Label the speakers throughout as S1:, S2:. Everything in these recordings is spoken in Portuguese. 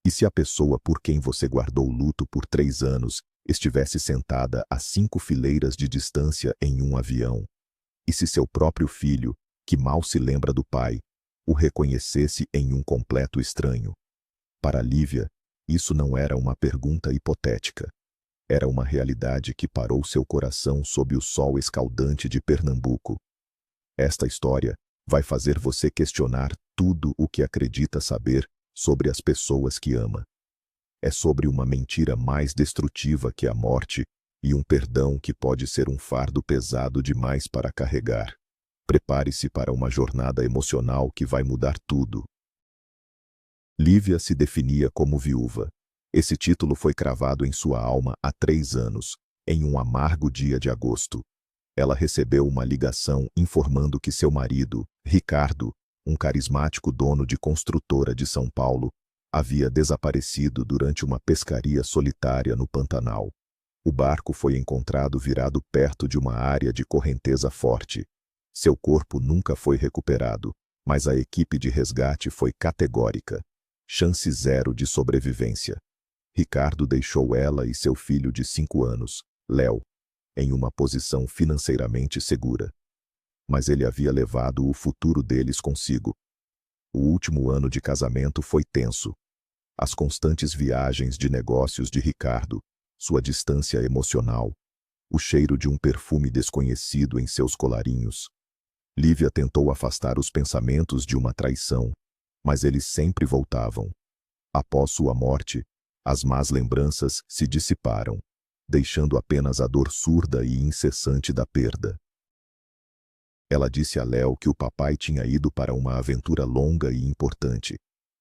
S1: E se a pessoa por quem você guardou luto por 3 anos estivesse sentada a 5 fileiras de distância em um avião? E se seu próprio filho, que mal se lembra do pai, o reconhecesse em um completo estranho? Para Lívia, isso não era uma pergunta hipotética. Era uma realidade que parou seu coração sob o sol escaldante de Pernambuco. Esta história vai fazer você questionar tudo o que acredita saber sobre as pessoas que ama. É sobre uma mentira mais destrutiva que a morte e um perdão que pode ser um fardo pesado demais para carregar. Prepare-se para uma jornada emocional que vai mudar tudo. Lívia se definia como viúva. Esse título foi cravado em sua alma há 3 anos, em um amargo dia de agosto. Ela recebeu uma ligação informando que seu marido, Ricardo, um carismático dono de construtora de São Paulo, havia desaparecido durante uma pescaria solitária no Pantanal. O barco foi encontrado virado perto de uma área de correnteza forte. Seu corpo nunca foi recuperado, mas a equipe de resgate foi categórica. Chance 0 de sobrevivência. Ricardo deixou ela e seu filho de 5 anos, Léo, em uma posição financeiramente segura. Mas ele havia levado o futuro deles consigo. O último ano de casamento foi tenso. As constantes viagens de negócios de Ricardo, sua distância emocional, o cheiro de um perfume desconhecido em seus colarinhos. Lívia tentou afastar os pensamentos de uma traição, mas eles sempre voltavam. Após sua morte, as más lembranças se dissiparam, deixando apenas a dor surda e incessante da perda. Ela disse a Léo que o papai tinha ido para uma aventura longa e importante.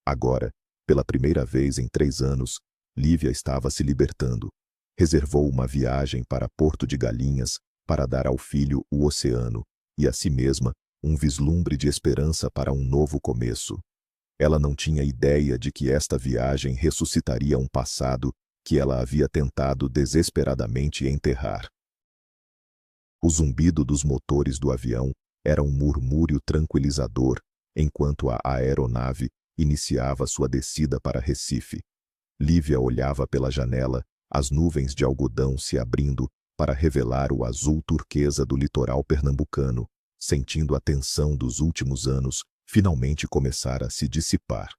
S1: Agora, pela primeira vez em 3 anos, Lívia estava se libertando. Reservou uma viagem para Porto de Galinhas para dar ao filho o oceano e a si mesma um vislumbre de esperança para um novo começo. Ela não tinha ideia de que esta viagem ressuscitaria um passado que ela havia tentado desesperadamente enterrar. O zumbido dos motores do avião era um murmúrio tranquilizador enquanto a aeronave iniciava sua descida para Recife. Lívia olhava pela janela, as nuvens de algodão se abrindo para revelar o azul turquesa do litoral pernambucano, sentindo a tensão dos últimos anos finalmente começar a se dissipar.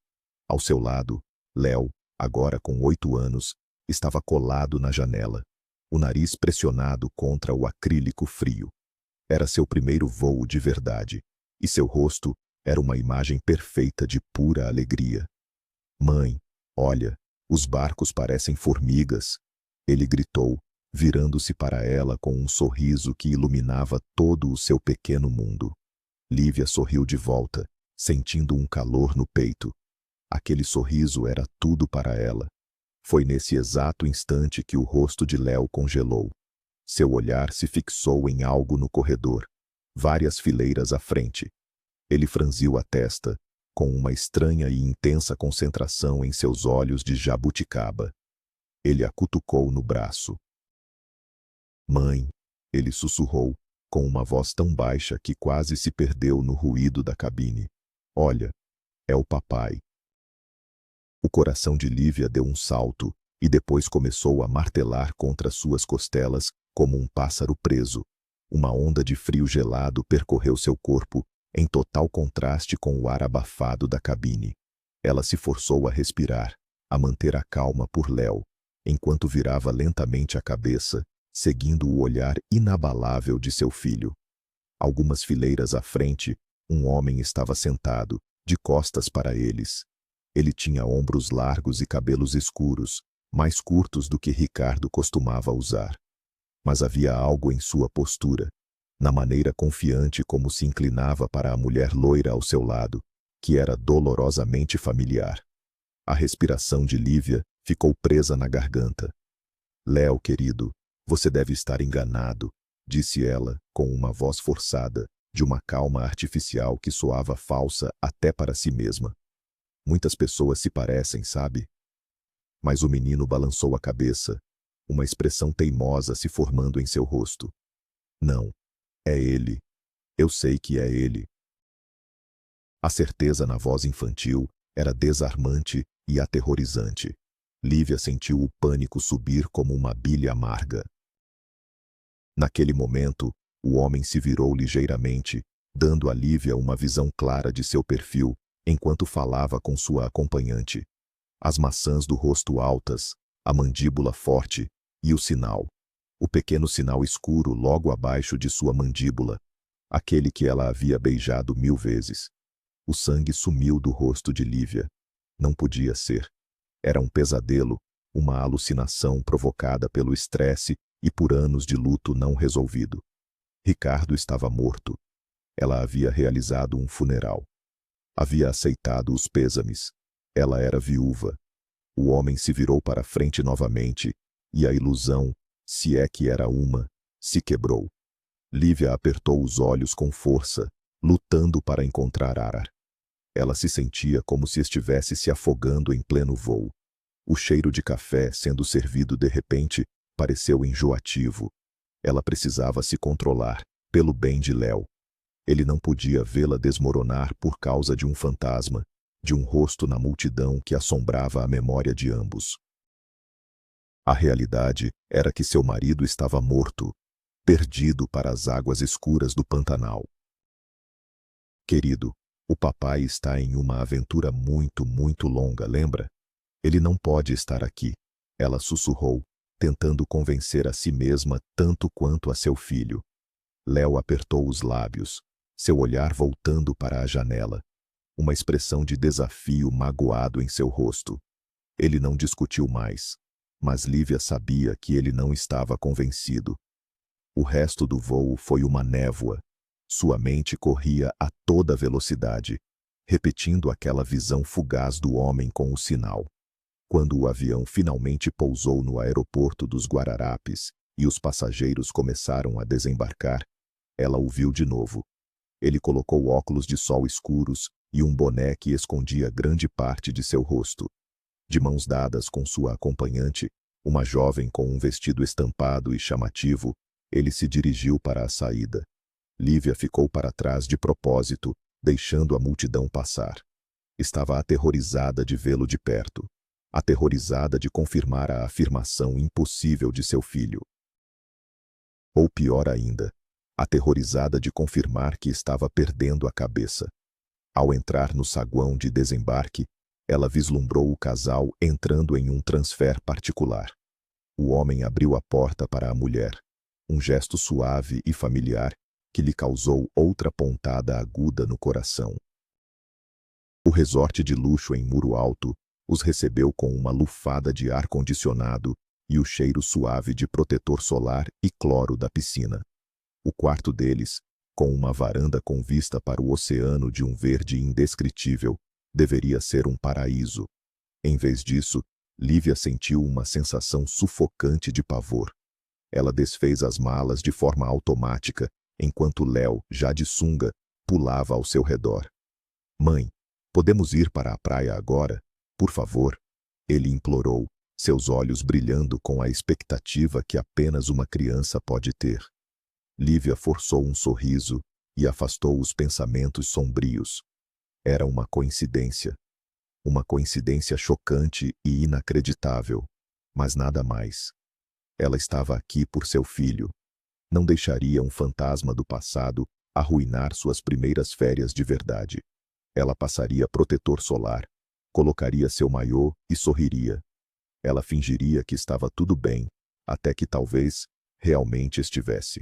S1: Ao seu lado, Léo, agora com 8 anos, estava colado na janela, o nariz pressionado contra o acrílico frio. Era seu primeiro voo de verdade, e seu rosto era uma imagem perfeita de pura alegria. "Mãe, olha, os barcos parecem formigas", ele gritou, virando-se para ela com um sorriso que iluminava todo o seu pequeno mundo. Lívia sorriu de volta, sentindo um calor no peito. Aquele sorriso era tudo para ela. Foi nesse exato instante que o rosto de Léo congelou. Seu olhar se fixou em algo no corredor, várias fileiras à frente. Ele franziu a testa, com uma estranha e intensa concentração em seus olhos de jabuticaba. Ele a cutucou no braço. "Mãe", ele sussurrou, com uma voz tão baixa que quase se perdeu no ruído da cabine. "Olha, é o papai." O coração de Lívia deu um salto, e depois começou a martelar contra suas costelas como um pássaro preso. Uma onda de frio gelado percorreu seu corpo, em total contraste com o ar abafado da cabine. Ela se forçou a respirar, a manter a calma por Léo, enquanto virava lentamente a cabeça, seguindo o olhar inabalável de seu filho. Algumas fileiras à frente, um homem estava sentado, de costas para eles. Ele tinha ombros largos e cabelos escuros, mais curtos do que Ricardo costumava usar. Mas havia algo em sua postura, na maneira confiante como se inclinava para a mulher loira ao seu lado, que era dolorosamente familiar. A respiração de Lívia ficou presa na garganta. "Léo, querido, você deve estar enganado", disse ela, com uma voz forçada, de uma calma artificial que soava falsa até para si mesma. "Muitas pessoas se parecem, sabe?" Mas o menino balançou a cabeça, uma expressão teimosa se formando em seu rosto. "Não, é ele. Eu sei que é ele." A certeza na voz infantil era desarmante e aterrorizante. Lívia sentiu o pânico subir como uma bilha amarga. Naquele momento, o homem se virou ligeiramente, dando a Lívia uma visão clara de seu perfil, enquanto falava com sua acompanhante. As maçãs do rosto altas, a mandíbula forte e o sinal. O pequeno sinal escuro logo abaixo de sua mandíbula, aquele que ela havia beijado 1000 vezes. O sangue sumiu do rosto de Lívia. Não podia ser. Era um pesadelo, uma alucinação provocada pelo estresse e por anos de luto não resolvido. Ricardo estava morto. Ela havia realizado um funeral. Havia aceitado os pêsames. Ela era viúva. O homem se virou para frente novamente, e a ilusão, se é que era uma, se quebrou. Lívia apertou os olhos com força, lutando para encontrar ar. Ela se sentia como se estivesse se afogando em pleno voo. O cheiro de café sendo servido de repente pareceu enjoativo. Ela precisava se controlar, pelo bem de Léo. Ele não podia vê-la desmoronar por causa de um fantasma, de um rosto na multidão que assombrava a memória de ambos. A realidade era que seu marido estava morto, perdido para as águas escuras do Pantanal. Querido, o papai está em uma aventura muito, muito longa, lembra? Ele não pode estar aqui, ela sussurrou, tentando convencer a si mesma tanto quanto a seu filho. Léo apertou os lábios, seu olhar voltando para a janela, uma expressão de desafio magoado em seu rosto. Ele não discutiu mais, mas Lívia sabia que ele não estava convencido. O resto do voo foi uma névoa. Sua mente corria a toda velocidade, repetindo aquela visão fugaz do homem com o sinal. Quando o avião finalmente pousou no aeroporto dos Guararapes e os passageiros começaram a desembarcar, ela o viu de novo. Ele colocou óculos de sol escuros e um boné que escondia grande parte de seu rosto. De mãos dadas com sua acompanhante, uma jovem com um vestido estampado e chamativo, ele se dirigiu para a saída. Lívia ficou para trás de propósito, deixando a multidão passar. Estava aterrorizada de vê-lo de perto, aterrorizada de confirmar a afirmação impossível de seu filho. Ou pior ainda, aterrorizada de confirmar que estava perdendo a cabeça. Ao entrar no saguão de desembarque, ela vislumbrou o casal entrando em um transfer particular. O homem abriu a porta para a mulher, um gesto suave e familiar que lhe causou outra pontada aguda no coração. O resort de luxo em Muro Alto os recebeu com uma lufada de ar-condicionado e o cheiro suave de protetor solar e cloro da piscina. O quarto deles, com uma varanda com vista para o oceano de um verde indescritível, deveria ser um paraíso. Em vez disso, Lívia sentiu uma sensação sufocante de pavor. Ela desfez as malas de forma automática, enquanto Léo, já de sunga, pulava ao seu redor. Mãe, podemos ir para a praia agora? Por favor, ele implorou, seus olhos brilhando com a expectativa que apenas uma criança pode ter. Lívia forçou um sorriso e afastou os pensamentos sombrios. Era uma coincidência chocante e inacreditável, mas nada mais. Ela estava aqui por seu filho. Não deixaria um fantasma do passado arruinar suas primeiras férias de verdade. Ela passaria protetor solar, colocaria seu maiô e sorriria. Ela fingiria que estava tudo bem, até que talvez realmente estivesse.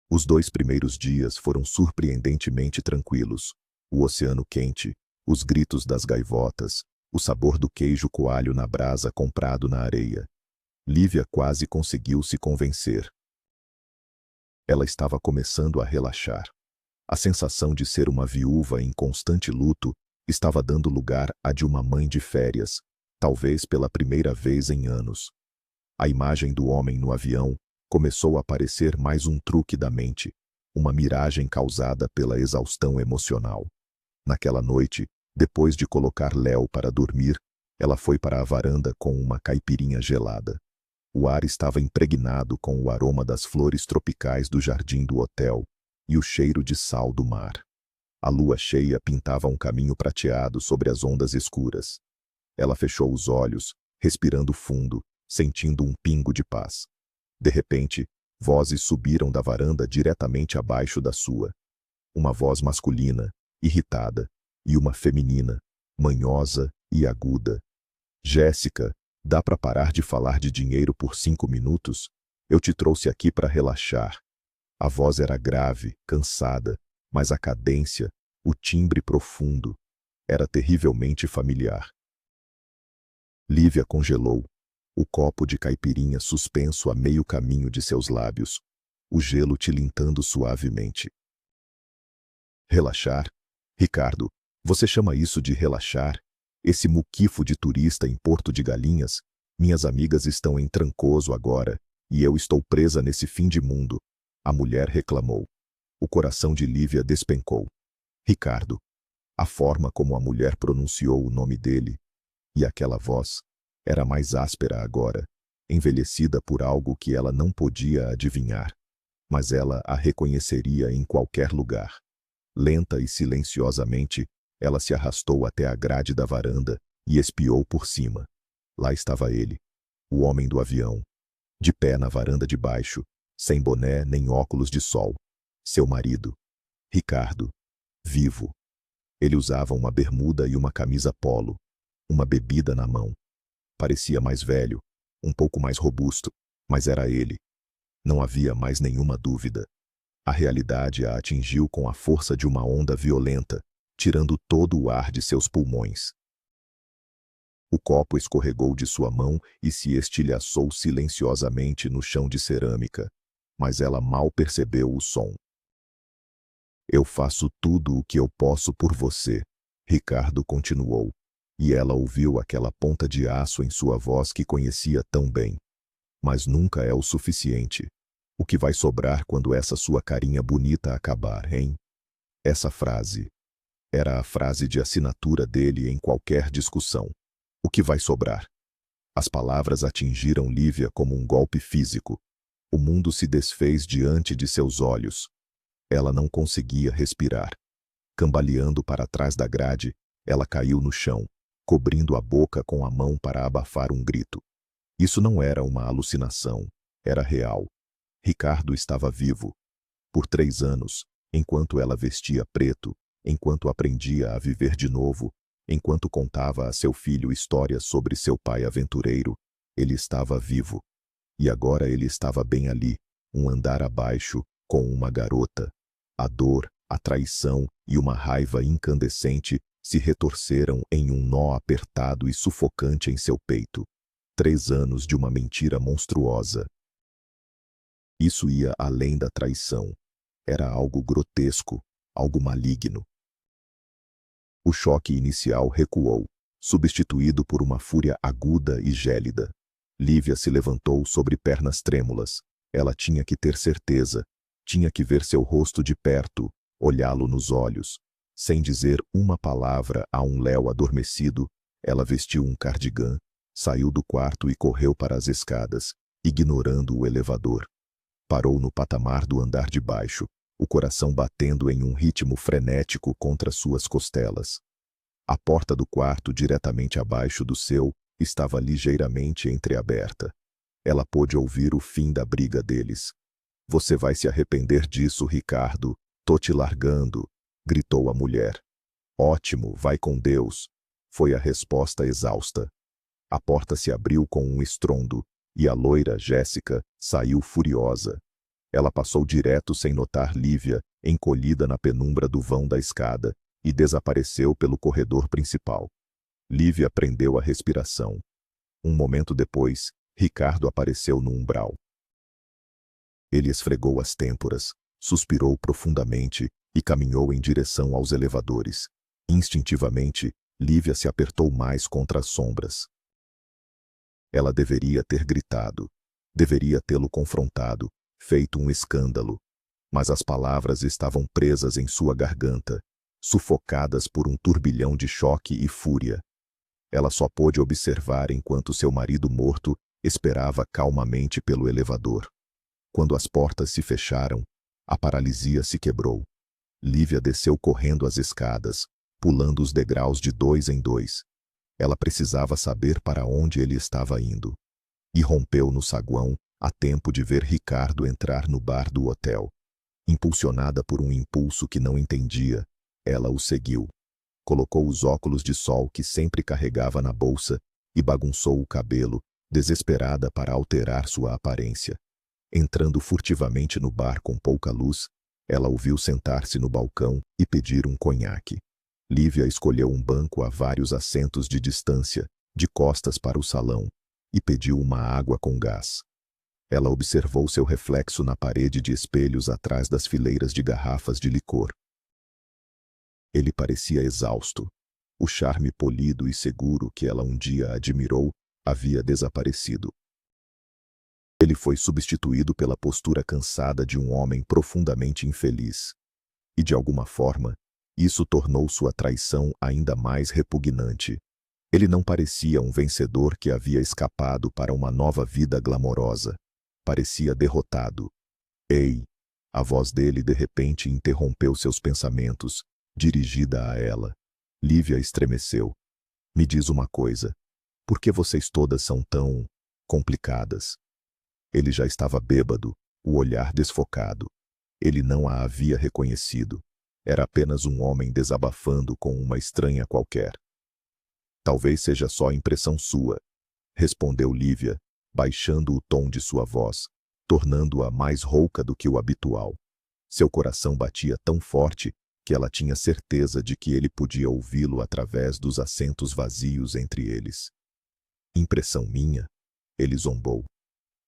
S1: Os 2 primeiros dias foram surpreendentemente tranquilos. O oceano quente, os gritos das gaivotas, o sabor do queijo coalho na brasa comprado na areia. Lívia quase conseguiu se convencer. Ela estava começando a relaxar. A sensação de ser uma viúva em constante luto estava dando lugar à de uma mãe de férias, talvez pela primeira vez em anos. A imagem do homem no avião começou a parecer mais um truque da mente, uma miragem causada pela exaustão emocional. Naquela noite, depois de colocar Léo para dormir, ela foi para a varanda com uma caipirinha gelada. O ar estava impregnado com o aroma das flores tropicais do jardim do hotel e o cheiro de sal do mar. A lua cheia pintava um caminho prateado sobre as ondas escuras. Ela fechou os olhos, respirando fundo, sentindo um pingo de paz. De repente, vozes subiram da varanda diretamente abaixo da sua. Uma voz masculina, irritada, e uma feminina, manhosa e aguda. Jéssica, dá para parar de falar de dinheiro por 5 minutos? Eu te trouxe aqui para relaxar. A voz era grave, cansada, mas a cadência, o timbre profundo, era terrivelmente familiar. Lívia congelou, o copo de caipirinha suspenso a meio caminho de seus lábios, o gelo tilintando suavemente. Relaxar? Ricardo, você chama isso de relaxar? Esse muquifo de turista em Porto de Galinhas? Minhas amigas estão em Trancoso agora, e eu estou presa nesse fim de mundo. A mulher reclamou. O coração de Lívia despencou. Ricardo. A forma como a mulher pronunciou o nome dele, e aquela voz, era mais áspera agora, envelhecida por algo que ela não podia adivinhar, mas ela a reconheceria em qualquer lugar. Lenta e silenciosamente, ela se arrastou até a grade da varanda e espiou por cima. Lá estava ele, o homem do avião, de pé na varanda de baixo, sem boné nem óculos de sol. Seu marido, Ricardo, vivo. Ele usava uma bermuda e uma camisa polo, uma bebida na mão. Parecia mais velho, um pouco mais robusto, mas era ele. Não havia mais nenhuma dúvida. A realidade a atingiu com a força de uma onda violenta, tirando todo o ar de seus pulmões. O copo escorregou de sua mão e se estilhaçou silenciosamente no chão de cerâmica, mas ela mal percebeu o som. Eu faço tudo o que eu posso por você, Ricardo continuou, e ela ouviu aquela ponta de aço em sua voz que conhecia tão bem. Mas nunca é o suficiente. O que vai sobrar quando essa sua carinha bonita acabar, hein? Essa frase era a frase de assinatura dele em qualquer discussão. O que vai sobrar? As palavras atingiram Lívia como um golpe físico. O mundo se desfez diante de seus olhos. Ela não conseguia respirar. Cambaleando para trás da grade, ela caiu no chão, cobrindo a boca com a mão para abafar um grito. Isso não era uma alucinação, era real. Ricardo estava vivo. Por 3 anos, enquanto ela vestia preto, enquanto aprendia a viver de novo, enquanto contava a seu filho histórias sobre seu pai aventureiro, ele estava vivo. E agora ele estava bem ali, um andar abaixo, com uma garota. A dor, a traição e uma raiva incandescente se retorceram em um nó apertado e sufocante em seu peito. 3 anos de uma mentira monstruosa. Isso ia além da traição. Era algo grotesco, algo maligno. O choque inicial recuou, substituído por uma fúria aguda e gélida. Lívia se levantou sobre pernas trêmulas. Ela tinha que ter certeza, tinha que ver seu rosto de perto, olhá-lo nos olhos. Sem dizer uma palavra a um Léo adormecido, ela vestiu um cardigã, saiu do quarto e correu para as escadas, ignorando o elevador. Parou no patamar do andar de baixo, o coração batendo em um ritmo frenético contra suas costelas. A porta do quarto diretamente abaixo do seu estava ligeiramente entreaberta. Ela pôde ouvir o fim da briga deles. Você vai se arrepender disso, Ricardo. Tô te largando, gritou a mulher. Ótimo, vai com Deus, foi a resposta exausta. A porta se abriu com um estrondo, e a loira Jéssica saiu furiosa. Ela passou direto sem notar Lívia, encolhida na penumbra do vão da escada, e desapareceu pelo corredor principal. Lívia prendeu a respiração. Um momento depois, Ricardo apareceu no umbral. Ele esfregou as têmporas, suspirou profundamente e caminhou em direção aos elevadores. Instintivamente, Lívia se apertou mais contra as sombras. Ela deveria ter gritado, deveria tê-lo confrontado, feito um escândalo, mas as palavras estavam presas em sua garganta, sufocadas por um turbilhão de choque e fúria. Ela só pôde observar enquanto seu marido morto esperava calmamente pelo elevador. Quando as portas se fecharam, a paralisia se quebrou. Lívia desceu correndo as escadas, pulando os degraus de 2 em 2. Ela precisava saber para onde ele estava indo. E rompeu no saguão, a tempo de ver Ricardo entrar no bar do hotel. Impulsionada por um impulso que não entendia, ela o seguiu. Colocou os óculos de sol que sempre carregava na bolsa e bagunçou o cabelo, desesperada para alterar sua aparência. Entrando furtivamente no bar com pouca luz, ela o viu sentar-se no balcão e pedir um conhaque. Lívia escolheu um banco a vários assentos de distância, de costas para o salão, e pediu uma água com gás. Ela observou seu reflexo na parede de espelhos atrás das fileiras de garrafas de licor. Ele parecia exausto. O charme polido e seguro que ela um dia admirou havia desaparecido. Ele foi substituído pela postura cansada de um homem profundamente infeliz. E de alguma forma, isso tornou sua traição ainda mais repugnante. Ele não parecia um vencedor que havia escapado para uma nova vida glamourosa. Parecia derrotado. Ei! A voz dele de repente interrompeu seus pensamentos, dirigida a ela. Lívia estremeceu. Me diz uma coisa. Por que vocês todas são tão complicadas? Ele já estava bêbado, o olhar desfocado. Ele não a havia reconhecido. Era apenas um homem desabafando com uma estranha qualquer. Talvez seja só impressão sua, respondeu Lívia, baixando o tom de sua voz, tornando-a mais rouca do que o habitual. Seu coração batia tão forte que ela tinha certeza de que ele podia ouvi-lo através dos assentos vazios entre eles. Impressão minha? Ele zombou.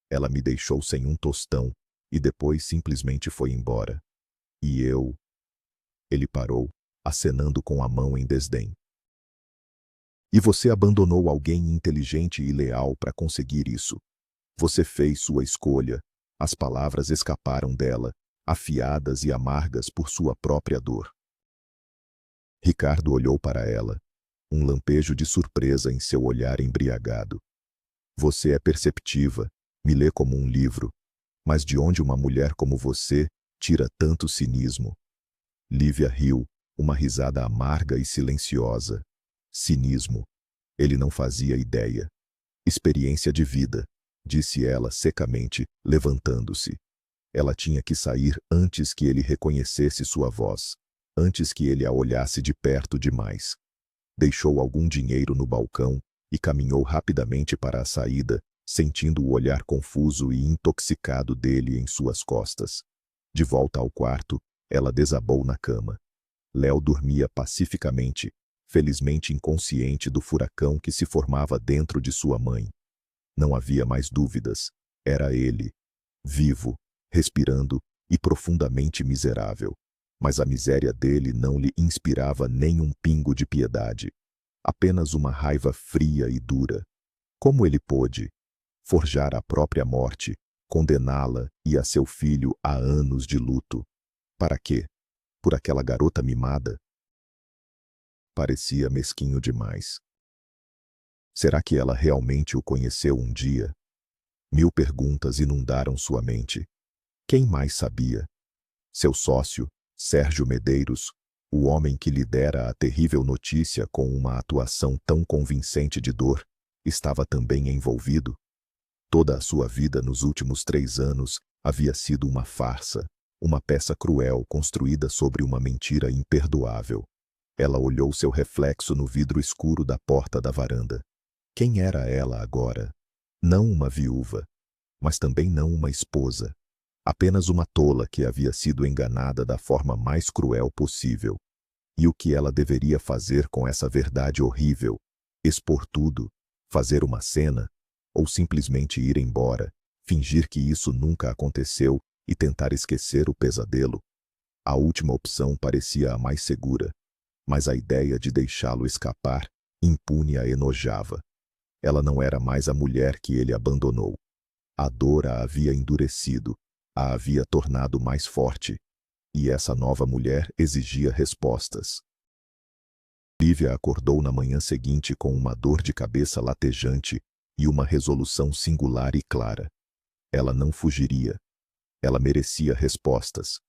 S1: Ela me deixou sem um tostão e depois simplesmente foi embora. E eu... Ele parou, acenando com a mão em desdém. E você abandonou alguém inteligente e leal para conseguir isso. Você fez sua escolha. As palavras escaparam dela, afiadas e amargas por sua própria dor. Ricardo olhou para ela, um lampejo de surpresa em seu olhar embriagado. Você é perceptiva, me lê como um livro, mas de onde uma mulher como você tira tanto cinismo? Lívia riu, uma risada amarga e silenciosa. Cinismo. Ele não fazia ideia. Experiência de vida, disse ela secamente, levantando-se. Ela tinha que sair antes que ele reconhecesse sua voz, antes que ele a olhasse de perto demais. Deixou algum dinheiro no balcão e caminhou rapidamente para a saída, sentindo o olhar confuso e intoxicado dele em suas costas. De volta ao quarto, ela desabou na cama. Léo dormia pacificamente, felizmente inconsciente do furacão que se formava dentro de sua mãe. Não havia mais dúvidas. Era ele, vivo, respirando e profundamente miserável. Mas a miséria dele não lhe inspirava nem um pingo de piedade. Apenas uma raiva fria e dura. Como ele pôde forjar a própria morte, condená-la e a seu filho a anos de luto? Para quê? Por aquela garota mimada? Parecia mesquinho demais. Será que ela realmente o conheceu um dia? 1000 perguntas inundaram sua mente. Quem mais sabia? Seu sócio, Sérgio Medeiros, o homem que lhe dera a terrível notícia com uma atuação tão convincente de dor, estava também envolvido? Toda a sua vida nos últimos 3 anos havia sido uma farsa, uma peça cruel construída sobre uma mentira imperdoável. Ela olhou seu reflexo no vidro escuro da porta da varanda. Quem era ela agora? Não uma viúva, mas também não uma esposa. Apenas uma tola que havia sido enganada da forma mais cruel possível. E o que ela deveria fazer com essa verdade horrível? Expor tudo? Fazer uma cena? Ou simplesmente ir embora, fingir que isso nunca aconteceu e tentar esquecer o pesadelo? A última opção parecia a mais segura, mas a ideia de deixá-lo escapar, impune, a enojava. Ela não era mais a mulher que ele abandonou. A dor a havia endurecido, a havia tornado mais forte, e essa nova mulher exigia respostas. Lívia acordou na manhã seguinte com uma dor de cabeça latejante e uma resolução singular e clara. Ela não fugiria. Ela merecia respostas.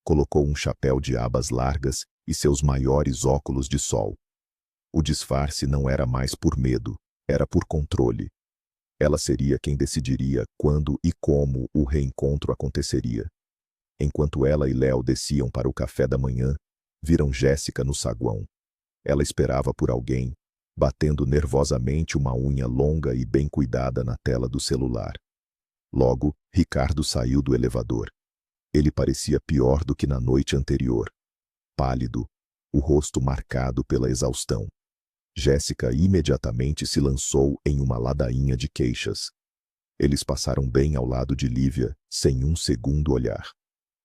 S1: Colocou um chapéu de abas largas e seus maiores óculos de sol. O disfarce não era mais por medo, era por controle. Ela seria quem decidiria quando e como o reencontro aconteceria. Enquanto ela e Léo desciam para o café da manhã, viram Jéssica no saguão. Ela esperava por alguém, batendo nervosamente uma unha longa e bem cuidada na tela do celular. Logo, Ricardo saiu do elevador. Ele parecia pior do que na noite anterior. Pálido, o rosto marcado pela exaustão. Jéssica imediatamente se lançou em uma ladainha de queixas. Eles passaram bem ao lado de Lívia, sem um segundo olhar.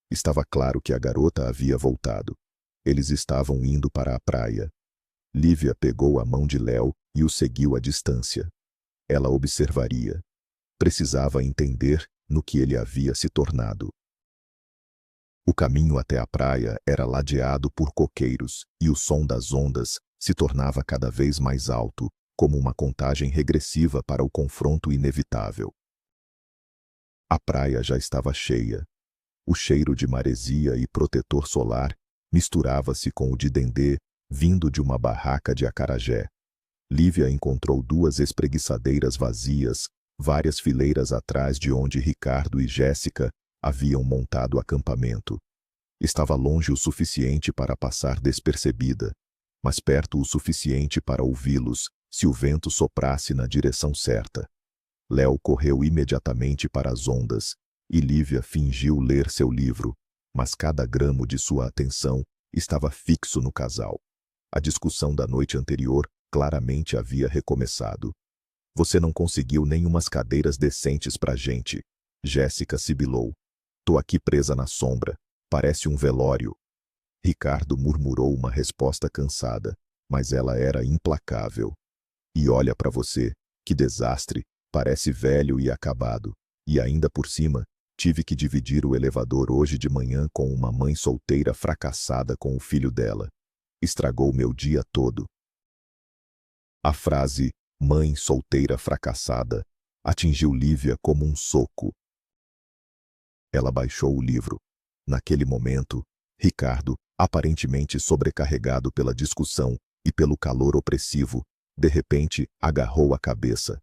S1: Estava claro que a garota havia voltado. Eles estavam indo para a praia. Lívia pegou a mão de Léo e o seguiu à distância. Ela observaria. Precisava entender no que ele havia se tornado. O caminho até a praia era ladeado por coqueiros e o som das ondas se tornava cada vez mais alto, como uma contagem regressiva para o confronto inevitável. A praia já estava cheia. O cheiro de maresia e protetor solar misturava-se com o de dendê vindo de uma barraca de acarajé. Lívia encontrou 2 espreguiçadeiras vazias, várias fileiras atrás de onde Ricardo e Jéssica haviam montado acampamento. Estava longe o suficiente para passar despercebida, mas perto o suficiente para ouvi-los se o vento soprasse na direção certa. Léo correu imediatamente para as ondas, e Lívia fingiu ler seu livro, mas cada gramo de sua atenção estava fixo no casal. A discussão da noite anterior claramente havia recomeçado. Você não conseguiu nem umas cadeiras decentes pra gente. Jéssica sibilou. Tô aqui presa na sombra. Parece um velório. Ricardo murmurou uma resposta cansada, mas ela era implacável. E olha pra você, que desastre, parece velho e acabado. E ainda por cima, tive que dividir o elevador hoje de manhã com uma mãe solteira fracassada com o filho dela. Estragou meu dia todo. A frase, mãe solteira fracassada, atingiu Lívia como um soco. Ela baixou o livro. Naquele momento, Ricardo, aparentemente sobrecarregado pela discussão e pelo calor opressivo, de repente agarrou a cabeça.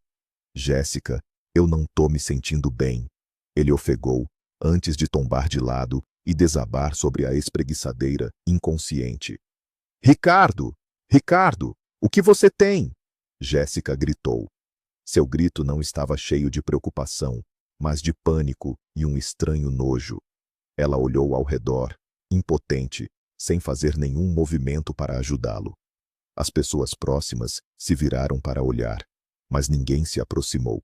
S1: Jéssica, eu não tô me sentindo bem. Ele ofegou, antes de tombar de lado e desabar sobre a espreguiçadeira, inconsciente. Ricardo! Ricardo! O que você tem? Jéssica gritou. Seu grito não estava cheio de preocupação, mas de pânico e um estranho nojo. Ela olhou ao redor, impotente, sem fazer nenhum movimento para ajudá-lo. As pessoas próximas se viraram para olhar, mas ninguém se aproximou.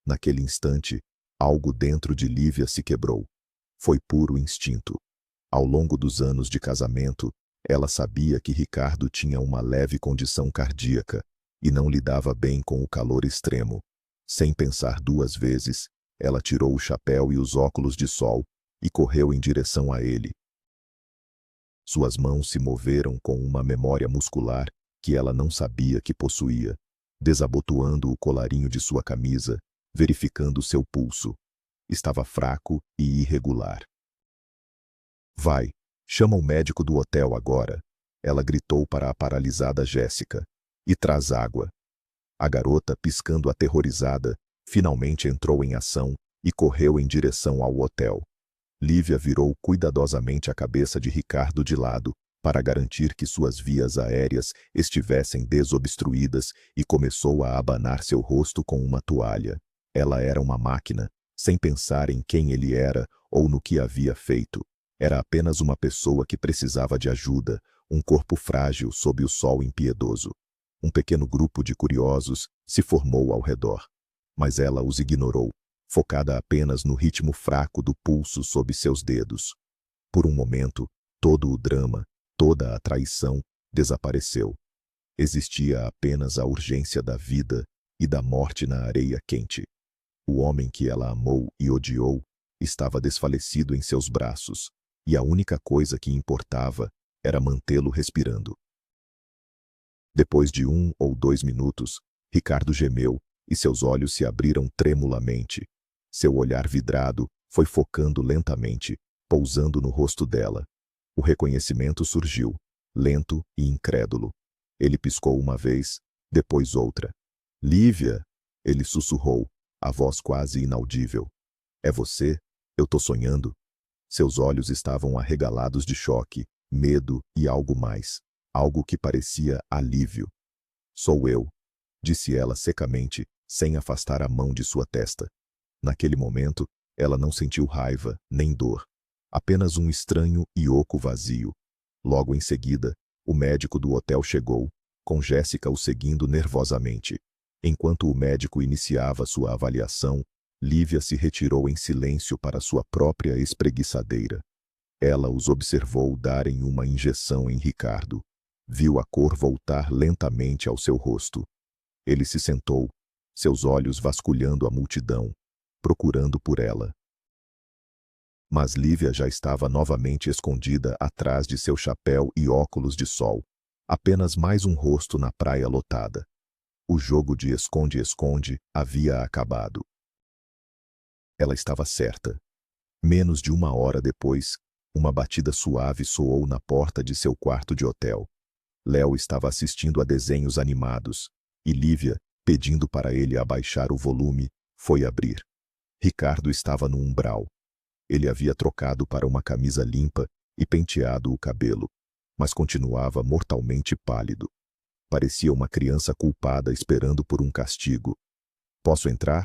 S1: Naquele instante, algo dentro de Lívia se quebrou. Foi puro instinto. Ao longo dos anos de casamento, ela sabia que Ricardo tinha uma leve condição cardíaca e não lidava bem com o calor extremo. Sem pensar 2 vezes, ela tirou o chapéu e os óculos de sol e correu em direção a ele. Suas mãos se moveram com uma memória muscular que ela não sabia que possuía, desabotoando o colarinho de sua camisa, verificando seu pulso. Estava fraco e irregular. Vai, chama o médico do hotel agora, ela gritou para a paralisada Jéssica, e traz água. A garota, piscando aterrorizada, finalmente entrou em ação e correu em direção ao hotel. Lívia virou cuidadosamente a cabeça de Ricardo de lado para garantir que suas vias aéreas estivessem desobstruídas e começou a abanar seu rosto com uma toalha. Ela era uma máquina, sem pensar em quem ele era ou no que havia feito. Era apenas uma pessoa que precisava de ajuda, um corpo frágil sob o sol impiedoso. Um pequeno grupo de curiosos se formou ao redor, mas ela os ignorou, focada apenas no ritmo fraco do pulso sob seus dedos. Por um momento, todo o drama, toda a traição desapareceu. Existia apenas a urgência da vida e da morte na areia quente. O homem que ela amou e odiou estava desfalecido em seus braços, e a única coisa que importava era mantê-lo respirando. Depois de 1 ou 2 minutos, Ricardo gemeu e seus olhos se abriram tremulamente. Seu olhar vidrado foi focando lentamente, pousando no rosto dela. O reconhecimento surgiu, lento e incrédulo. Ele piscou uma vez, depois outra. Lívia! Ele sussurrou, a voz quase inaudível. É você? Eu tô sonhando? Seus olhos estavam arregalados de choque, medo e algo mais. Algo que parecia alívio. Sou eu, disse ela secamente, sem afastar a mão de sua testa. Naquele momento, ela não sentiu raiva, nem dor. Apenas um estranho e oco vazio. Logo em seguida, o médico do hotel chegou, com Jéssica o seguindo nervosamente. Enquanto o médico iniciava sua avaliação, Lívia se retirou em silêncio para sua própria espreguiçadeira. Ela os observou darem uma injeção em Ricardo. Viu a cor voltar lentamente ao seu rosto. Ele se sentou, seus olhos vasculhando a multidão, procurando por ela. Mas Lívia já estava novamente escondida atrás de seu chapéu e óculos de sol. Apenas mais um rosto na praia lotada. O jogo de esconde-esconde havia acabado. Ela estava certa. Menos de uma hora depois, uma batida suave soou na porta de seu quarto de hotel. Léo estava assistindo a desenhos animados, e Lívia, pedindo para ele abaixar o volume, foi abrir. Ricardo estava no umbral. Ele havia trocado para uma camisa limpa e penteado o cabelo, mas continuava mortalmente pálido. Parecia uma criança culpada esperando por um castigo. Posso entrar?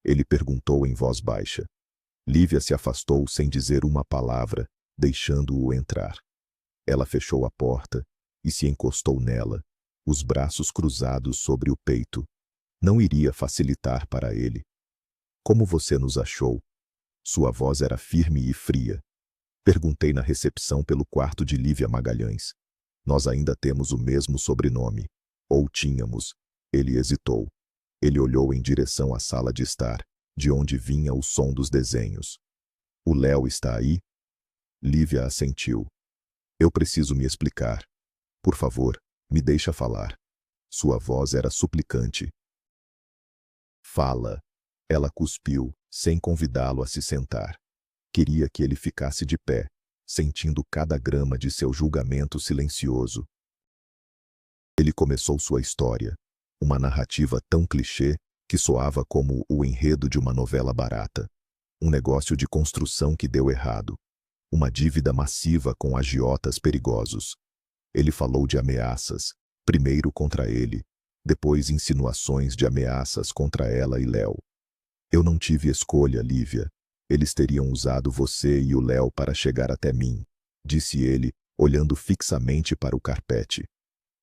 S1: Ele perguntou em voz baixa. Lívia se afastou sem dizer uma palavra, deixando-o entrar. Ela fechou a porta e se encostou nela, os braços cruzados sobre o peito. Não iria facilitar para ele. Como você nos achou? Sua voz era firme e fria. Perguntei na recepção pelo quarto de Lívia Magalhães. Nós ainda temos o mesmo sobrenome. Ou tínhamos. Ele hesitou. Ele olhou em direção à sala de estar, de onde vinha o som dos desenhos. O Léo está aí? Lívia assentiu. Eu preciso me explicar. Por favor, me deixa falar. Sua voz era suplicante. Fala. Ela cuspiu, sem convidá-lo a se sentar. Queria que ele ficasse de pé, sentindo cada grama de seu julgamento silencioso. Ele começou sua história, uma narrativa tão clichê que soava como o enredo de uma novela barata. Um negócio de construção que deu errado. Uma dívida massiva com agiotas perigosos. Ele falou de ameaças, primeiro contra ele, depois insinuações de ameaças contra ela e Léo. Eu não tive escolha, Lívia. Eles teriam usado você e o Léo para chegar até mim, disse ele, olhando fixamente para o carpete.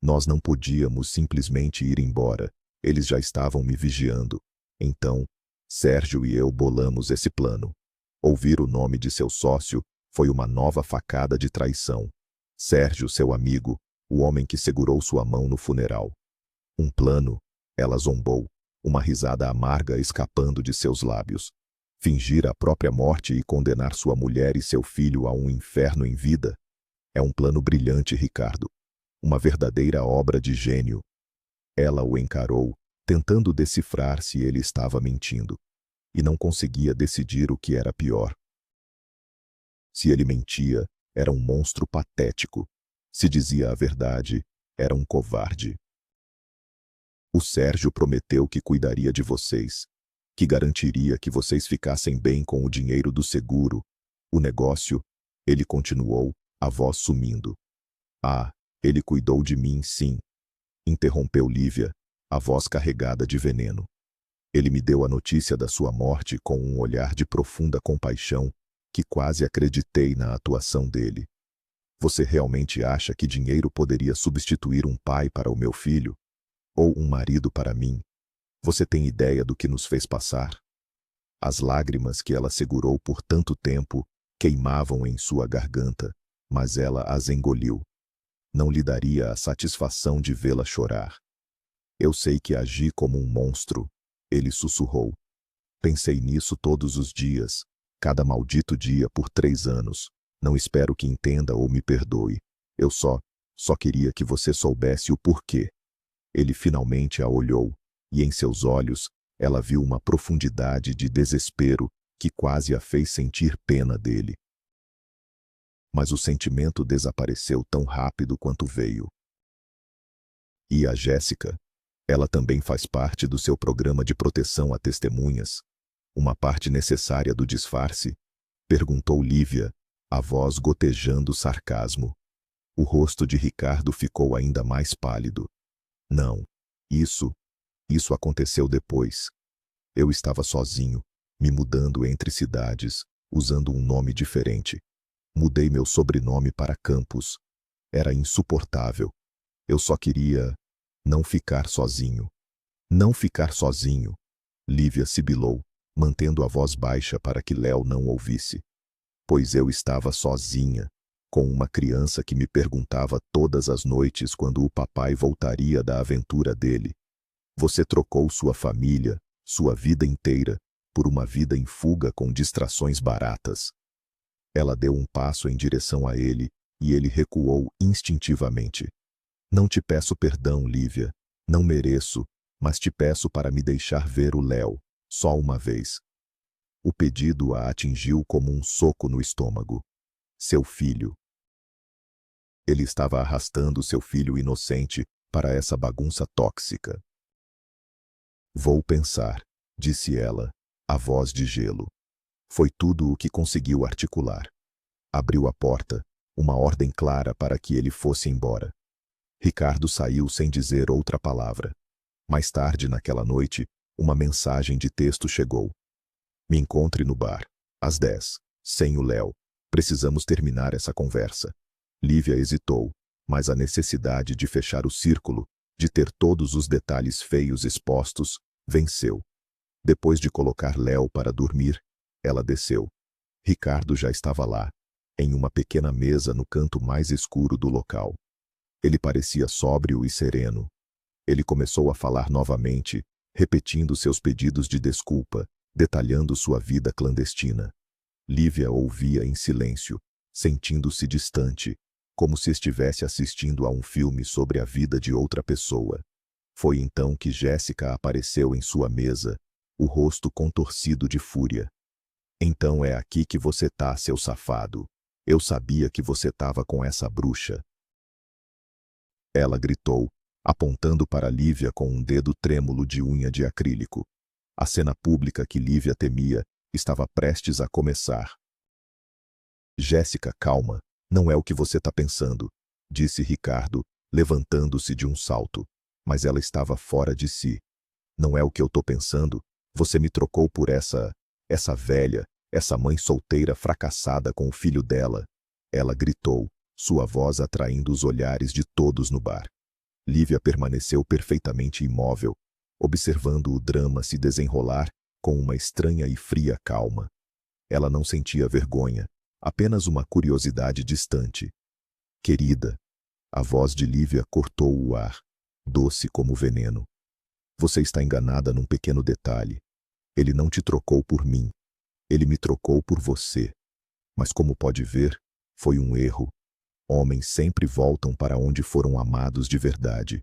S1: Nós não podíamos simplesmente ir embora. Eles já estavam me vigiando. Então, Sérgio e eu bolamos esse plano. Ouvir o nome de seu sócio foi uma nova facada de traição. Sérgio, seu amigo, o homem que segurou sua mão no funeral. Um plano, ela zombou, uma risada amarga escapando de seus lábios. Fingir a própria morte e condenar sua mulher e seu filho a um inferno em vida? É um plano brilhante, Ricardo. Uma verdadeira obra de gênio. Ela o encarou, tentando decifrar se ele estava mentindo. E não conseguia decidir o que era pior. Se ele mentia, era um monstro patético. Se dizia a verdade, era um covarde. O Sérgio prometeu que cuidaria de vocês, que garantiria que vocês ficassem bem com o dinheiro do seguro. O negócio, ele continuou, a voz sumindo. Ah, ele cuidou de mim, sim. Interrompeu Lívia, a voz carregada de veneno. Ele me deu a notícia da sua morte com um olhar de profunda compaixão, que quase acreditei na atuação dele. Você realmente acha que dinheiro poderia substituir um pai para o meu filho? Ou um marido para mim? Você tem ideia do que nos fez passar? As lágrimas que ela segurou por tanto tempo queimavam em sua garganta, mas ela as engoliu. Não lhe daria a satisfação de vê-la chorar. Eu sei que agi como um monstro, ele sussurrou. Pensei nisso todos os dias, cada maldito dia por 3 anos. Não espero que entenda ou me perdoe. Eu só queria que você soubesse o porquê. Ele finalmente a olhou, e em seus olhos, ela viu uma profundidade de desespero que quase a fez sentir pena dele. Mas o sentimento desapareceu tão rápido quanto veio. E a Jéssica? Ela também faz parte do seu programa de proteção a testemunhas? Uma parte necessária do disfarce? Perguntou Lívia, a voz gotejando sarcasmo. O rosto de Ricardo ficou ainda mais pálido. Não. Isso aconteceu depois. Eu estava sozinho, me mudando entre cidades, usando um nome diferente. Mudei meu sobrenome para Campos. Era insuportável. Eu só queria não ficar sozinho. Não ficar sozinho. Lívia sibilou, mantendo a voz baixa para que Léo não ouvisse. Pois eu estava sozinha, com uma criança que me perguntava todas as noites quando o papai voltaria da aventura dele. Você trocou sua família, sua vida inteira, por uma vida em fuga com distrações baratas. Ela deu um passo em direção a ele, e ele recuou instintivamente. Não te peço perdão, Lívia. Não mereço, mas te peço para me deixar ver o Léo, só uma vez. O pedido a atingiu como um soco no estômago. Seu filho. Ele estava arrastando seu filho inocente para essa bagunça tóxica. Vou pensar, disse ela, a voz de gelo. Foi tudo o que conseguiu articular. Abriu a porta, uma ordem clara para que ele fosse embora. Ricardo saiu sem dizer outra palavra. Mais tarde naquela noite, uma mensagem de texto chegou. Me encontre no bar, às 10, sem o Léo. Precisamos terminar essa conversa. Lívia hesitou, mas a necessidade de fechar o círculo, de ter todos os detalhes feios expostos, venceu. Depois de colocar Léo para dormir, ela desceu. Ricardo já estava lá, em uma pequena mesa no canto mais escuro do local. Ele parecia sóbrio e sereno. Ele começou a falar novamente, repetindo seus pedidos de desculpa, detalhando sua vida clandestina. Lívia ouvia em silêncio, sentindo-se distante, como se estivesse assistindo a um filme sobre a vida de outra pessoa. Foi então que Jéssica apareceu em sua mesa, o rosto contorcido de fúria. Então é aqui que você tá, seu safado. Eu sabia que você tava com essa bruxa. Ela gritou, apontando para Lívia com um dedo trêmulo de unha de acrílico. A cena pública que Lívia temia estava prestes a começar. Jéssica, calma, não é o que você tá pensando, disse Ricardo, levantando-se de um salto. Mas ela estava fora de si. Não é o que eu tô pensando? Você me trocou por essa velha, essa mãe solteira fracassada com o filho dela. Ela gritou, sua voz atraindo os olhares de todos no bar. Lívia permaneceu perfeitamente imóvel, observando o drama se desenrolar com uma estranha e fria calma. Ela não sentia vergonha, apenas uma curiosidade distante. Querida, a voz de Lívia cortou o ar, doce como veneno. Você está enganada num pequeno detalhe. Ele não te trocou por mim. Ele me trocou por você. Mas como pode ver, foi um erro. Homens sempre voltam para onde foram amados de verdade.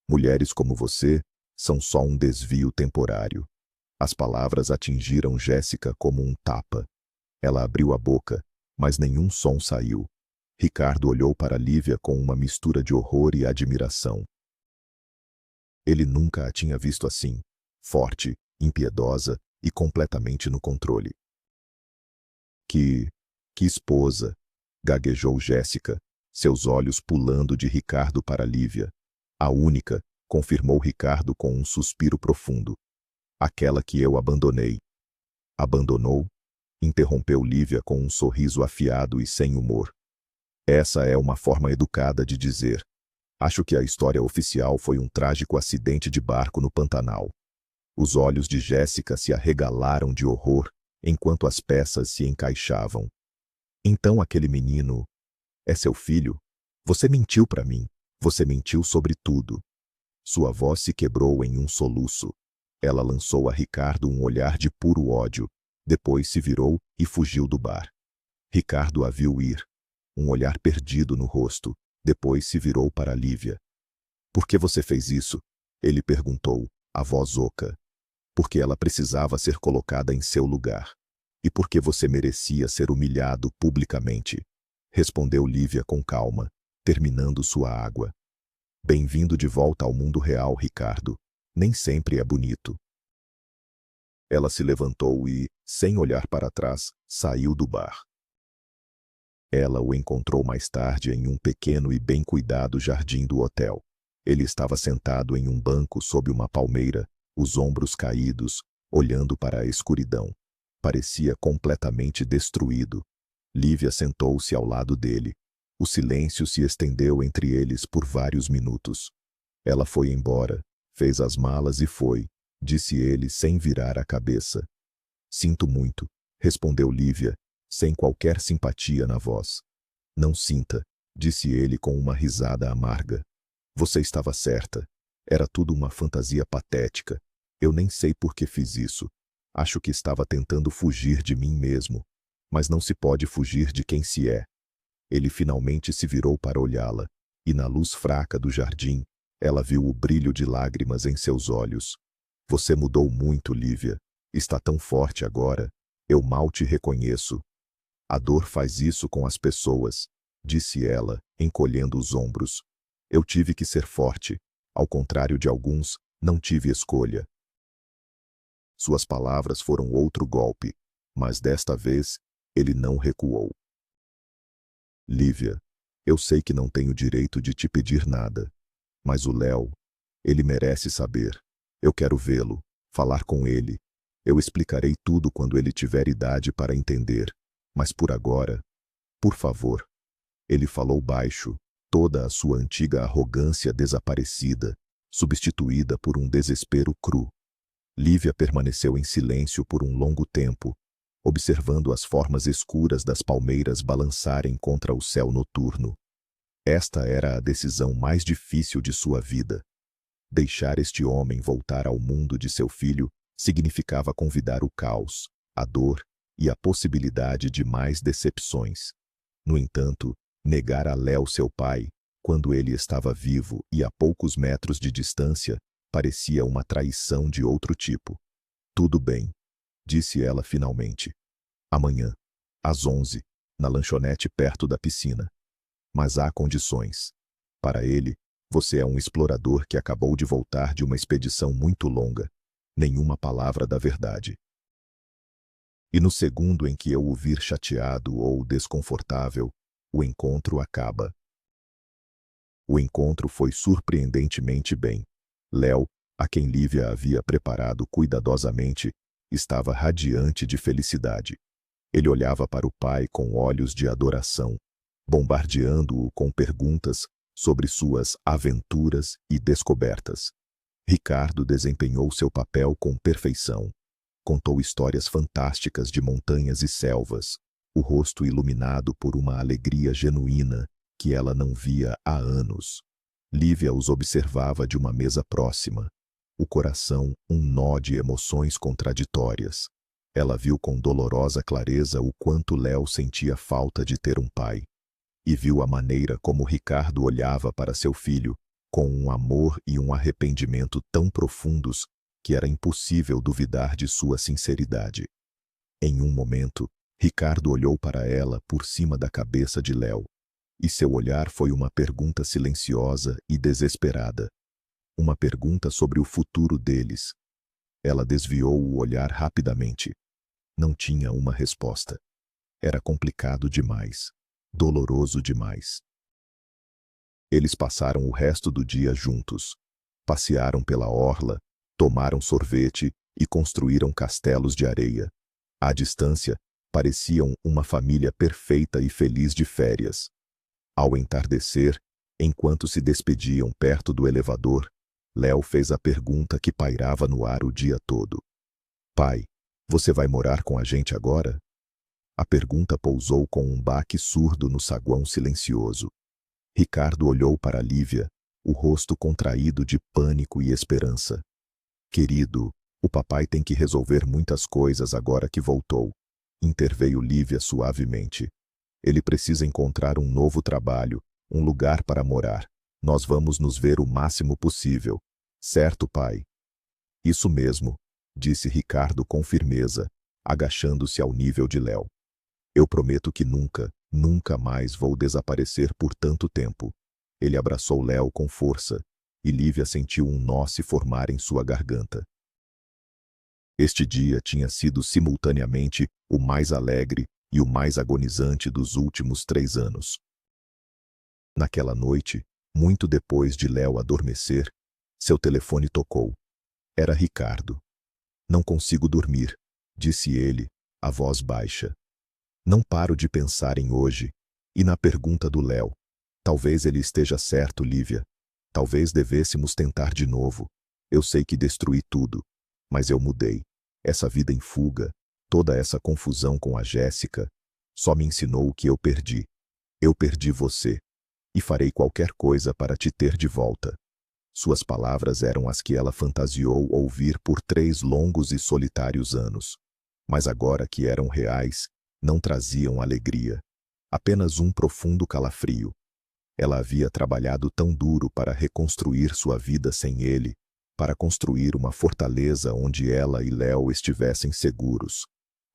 S1: Mulheres como você são só um desvio temporário. As palavras atingiram Jéssica como um tapa. Ela abriu a boca, mas nenhum som saiu. Ricardo olhou para Lívia com uma mistura de horror e admiração. Ele nunca a tinha visto assim, forte, impiedosa e completamente no controle. Que esposa! Gaguejou Jéssica, seus olhos pulando de Ricardo para Lívia. A única, confirmou Ricardo com um suspiro profundo. Aquela que eu abandonei. Abandonou? Interrompeu Lívia com um sorriso afiado e sem humor. Essa é uma forma educada de dizer. Acho que a história oficial foi um trágico acidente de barco no Pantanal. Os olhos de Jéssica se arregalaram de horror enquanto as peças se encaixavam. Então aquele menino é seu filho? Você mentiu para mim. Você mentiu sobre tudo. Sua voz se quebrou em um soluço. Ela lançou a Ricardo um olhar de puro ódio. Depois se virou e fugiu do bar. Ricardo a viu ir. Um olhar perdido no rosto. Depois se virou para Lívia. Por que você fez isso? Ele perguntou, a voz oca. Porque ela precisava ser colocada em seu lugar. E porque você merecia ser humilhado publicamente. Respondeu Lívia com calma, terminando sua água. Bem-vindo de volta ao mundo real, Ricardo. Nem sempre é bonito. Ela se levantou e, sem olhar para trás, saiu do bar. Ela o encontrou mais tarde em um pequeno e bem cuidado jardim do hotel. Ele estava sentado em um banco sob uma palmeira, os ombros caídos, olhando para a escuridão. Parecia completamente destruído. Lívia sentou-se ao lado dele. O silêncio se estendeu entre eles por vários minutos. Ela foi embora, fez as malas e foi, disse ele sem virar a cabeça. Sinto muito, respondeu Lívia, sem qualquer simpatia na voz. Não sinta, disse ele com uma risada amarga. Você estava certa. Era tudo uma fantasia patética. Eu nem sei por que fiz isso. Acho que estava tentando fugir de mim mesmo. Mas não se pode fugir de quem se é. Ele finalmente se virou para olhá-la, e na luz fraca do jardim, ela viu o brilho de lágrimas em seus olhos. Você mudou muito, Lívia. Está tão forte agora. Eu mal te reconheço. A dor faz isso com as pessoas, disse ela, encolhendo os ombros. Eu tive que ser forte. Ao contrário de alguns, não tive escolha. Suas palavras foram outro golpe, mas desta vez, ele não recuou. Lívia, eu sei que não tenho direito de te pedir nada, mas o Léo, ele merece saber. Eu quero vê-lo, falar com ele. Eu explicarei tudo quando ele tiver idade para entender, mas por agora, por favor. Ele falou baixo, toda a sua antiga arrogância desaparecida, substituída por um desespero cru. Lívia permaneceu em silêncio por um longo tempo, observando as formas escuras das palmeiras balançarem contra o céu noturno. Esta era a decisão mais difícil de sua vida. Deixar este homem voltar ao mundo de seu filho significava convidar o caos, a dor e a possibilidade de mais decepções. No entanto, negar a Léo seu pai, quando ele estava vivo e a poucos metros de distância, parecia uma traição de outro tipo. Tudo bem, disse ela finalmente. Amanhã, às 11, na lanchonete perto da piscina. Mas há condições. Para ele, você é um explorador que acabou de voltar de uma expedição muito longa. Nenhuma palavra da verdade. E no segundo em que eu o vir chateado ou desconfortável, o encontro acaba. O encontro foi surpreendentemente bem. Léo, a quem Lívia havia preparado cuidadosamente, estava radiante de felicidade. Ele olhava para o pai com olhos de adoração, bombardeando-o com perguntas sobre suas aventuras e descobertas. Ricardo desempenhou seu papel com perfeição. Contou histórias fantásticas de montanhas e selvas, o rosto iluminado por uma alegria genuína que ela não via há anos. Lívia os observava de uma mesa próxima, o coração um nó de emoções contraditórias. Ela viu com dolorosa clareza o quanto Léo sentia falta de ter um pai. E viu a maneira como Ricardo olhava para seu filho, com um amor e um arrependimento tão profundos que era impossível duvidar de sua sinceridade. Em um momento, Ricardo olhou para ela por cima da cabeça de Léo, e seu olhar foi uma pergunta silenciosa e desesperada. Uma pergunta sobre o futuro deles. Ela desviou o olhar rapidamente. Não tinha uma resposta. Era complicado demais, doloroso demais. Eles passaram o resto do dia juntos. Passearam pela orla, tomaram sorvete e construíram castelos de areia. À distância, pareciam uma família perfeita e feliz de férias. Ao entardecer, enquanto se despediam perto do elevador, Léo fez a pergunta que pairava no ar o dia todo. Pai, você vai morar com a gente agora? A pergunta pousou com um baque surdo no saguão silencioso. Ricardo olhou para Lívia, o rosto contraído de pânico e esperança. Querido, o papai tem que resolver muitas coisas agora que voltou, interveio Lívia suavemente. Ele precisa encontrar um novo trabalho, um lugar para morar. Nós vamos nos ver o máximo possível. Certo, pai? Isso mesmo, disse Ricardo com firmeza, agachando-se ao nível de Léo. Eu prometo que nunca, nunca mais vou desaparecer por tanto tempo. Ele abraçou Léo com força, e Lívia sentiu um nó se formar em sua garganta. Este dia tinha sido simultaneamente o mais alegre e o mais agonizante dos últimos 3 anos. Naquela noite, muito depois de Léo adormecer, seu telefone tocou. Era Ricardo. Não consigo dormir, disse ele, a voz baixa. Não paro de pensar em hoje e na pergunta do Léo. Talvez ele esteja certo, Lívia. Talvez devêssemos tentar de novo. Eu sei que destruí tudo, mas eu mudei. Essa vida em fuga, toda essa confusão com a Jéssica, só me ensinou o que eu perdi. Eu perdi você, e farei qualquer coisa para te ter de volta. Suas palavras eram as que ela fantasiou ouvir por 3 longos e solitários anos. Mas agora que eram reais, não traziam alegria. Apenas um profundo calafrio. Ela havia trabalhado tão duro para reconstruir sua vida sem ele, para construir uma fortaleza onde ela e Léo estivessem seguros.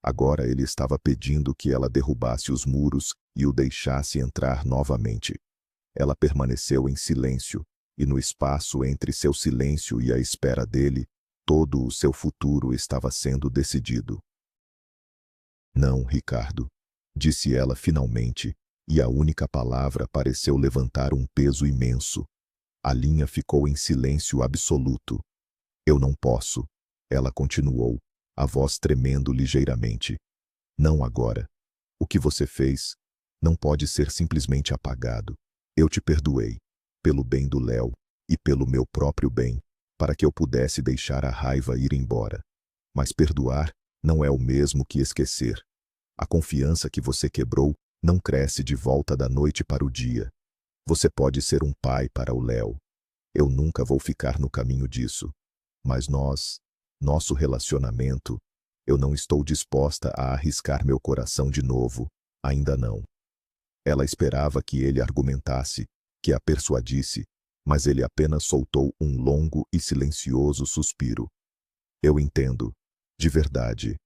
S1: Agora ele estava pedindo que ela derrubasse os muros e o deixasse entrar novamente. Ela permaneceu em silêncio, e no espaço entre seu silêncio e a espera dele, todo o seu futuro estava sendo decidido. Não, Ricardo, disse ela finalmente, e a única palavra pareceu levantar um peso imenso. A linha ficou em silêncio absoluto. Eu não posso, ela continuou, a voz tremendo ligeiramente. Não agora. O que você fez não pode ser simplesmente apagado. Eu te perdoei, pelo bem do Léo e pelo meu próprio bem, para que eu pudesse deixar a raiva ir embora. Mas perdoar não é o mesmo que esquecer. A confiança que você quebrou não cresce de volta da noite para o dia. Você pode ser um pai para o Léo. Eu nunca vou ficar no caminho disso. Mas nosso relacionamento, eu não estou disposta a arriscar meu coração de novo, ainda não. Ela esperava que ele argumentasse, que a persuadisse, mas ele apenas soltou um longo e silencioso suspiro. Eu entendo, de verdade.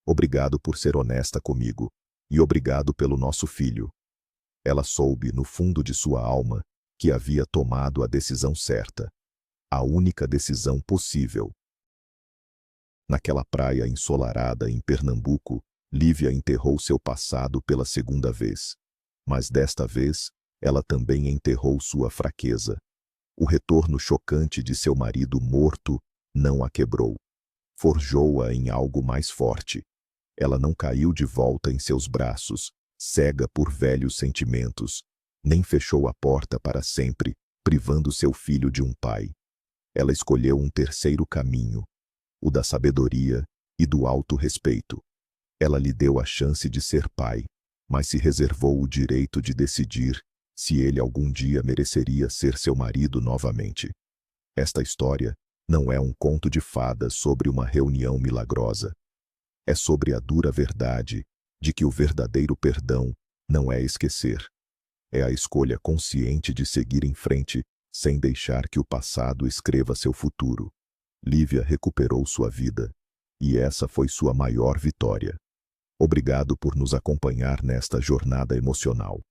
S1: Obrigado por ser honesta comigo, e obrigado pelo nosso filho. Ela soube, no fundo de sua alma, que havia tomado a decisão certa. A única decisão possível. Naquela praia ensolarada em Pernambuco, Lívia enterrou seu passado pela 2ª vez. Mas desta vez, ela também enterrou sua fraqueza. O retorno chocante de seu marido morto não a quebrou. Forjou-a em algo mais forte. Ela não caiu de volta em seus braços, cega por velhos sentimentos, nem fechou a porta para sempre, privando seu filho de um pai. Ela escolheu um terceiro caminho, o da sabedoria e do autorrespeito. Ela lhe deu a chance de ser pai, mas se reservou o direito de decidir se ele algum dia mereceria ser seu marido novamente. Esta história não é um conto de fadas sobre uma reunião milagrosa. É sobre a dura verdade de que o verdadeiro perdão não é esquecer. É a escolha consciente de seguir em frente sem deixar que o passado escreva seu futuro. Lívia recuperou sua vida, e essa foi sua maior vitória. Obrigado por nos acompanhar nesta jornada emocional.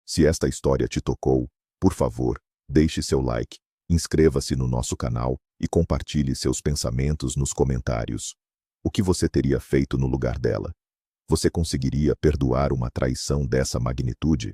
S1: Se esta história te tocou, por favor, deixe seu like, inscreva-se no nosso canal e compartilhe seus pensamentos nos comentários. O que você teria feito no lugar dela? Você conseguiria perdoar uma traição dessa magnitude?